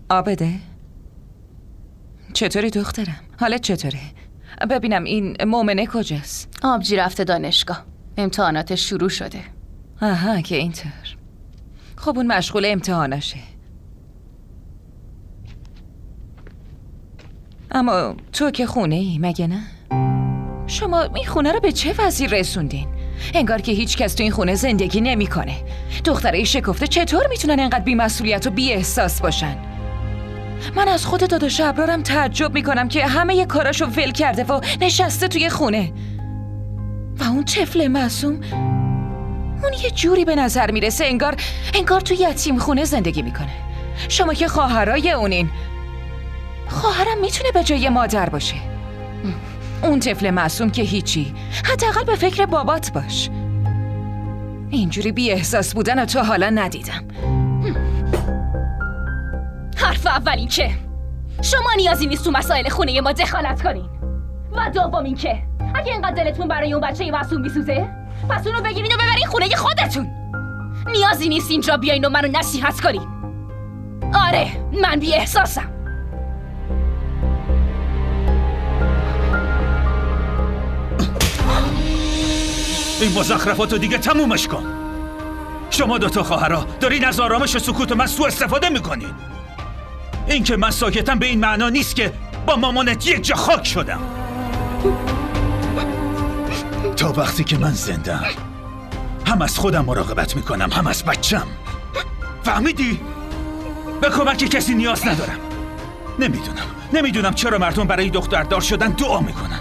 آبده؟ چطوری دخترم؟ حالت چطوره؟ ببینم این مومنه کجاست؟ آبجی رفته دانشگاه. امتحاناتش شروع شده. آها که اینطور. خب اون مشغول امتحاناشه. اما تو که خونه ای مگه نه؟ شما این خونه رو به چه وضعی رسوندین؟ انگار که هیچ کس تو این خونه زندگی نمیکنه. دخترای شکفته چطور میتونن انقدر بی‌مسئولیت و بی‌احساس باشن؟ من از خود داداش ابرارم تعجب میکنم که همه کاراشو ول کرده و نشسته توی خونه. و اون طفل معصوم، اون یه جوری به نظر میرسه انگار تو یتیم خونه زندگی میکنه. شما که خواهرای اونین. خواهرم میتونه به جای مادر باشه. اون طفل معصوم که هیچی. حداقل به فکر بابات باش. اینجوری بی احساس بودن تو حالا ندیدم. حرف اول این که شما نیازی نیست تو مسائل خونه ما دخالت کنین. و دوم این که اگه اینقدر دلتون برای اون بچه معصوم میسوزه، پس اونو بگیرین و ببرین خونه خودتون. نیازی نیست اینجا بیاین و منو نصیحت کنین. آره، من بی احساسم. این مزخرفاتو دیگه تمومش کن. شما دوتا خواهرا دارین از آرامش و سکوت من سوء استفاده میکنین. این که من ساکتم به این معنا نیست که با مامانت یک جا خاک شدم. تا وقتی که من زندم هم از خودم مراقبت میکنم هم از بچم. فهمیدی؟ به کمک کسی نیاز ندارم. نمیدونم چرا مردم برای دختردار شدن دعا میکنن.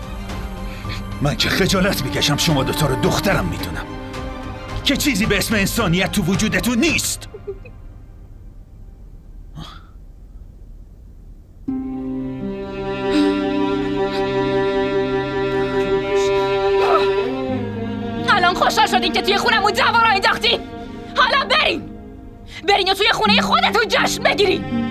من که خجالت میکشم شما دوتا رو دخترم میدونم که چیزی به اسم انسانیت تو وجودتون نیست. الان خوشحال شدین که توی خونمون دعوا را انداختین. حالا برین و توی خونه خودتون جشن بگیرین.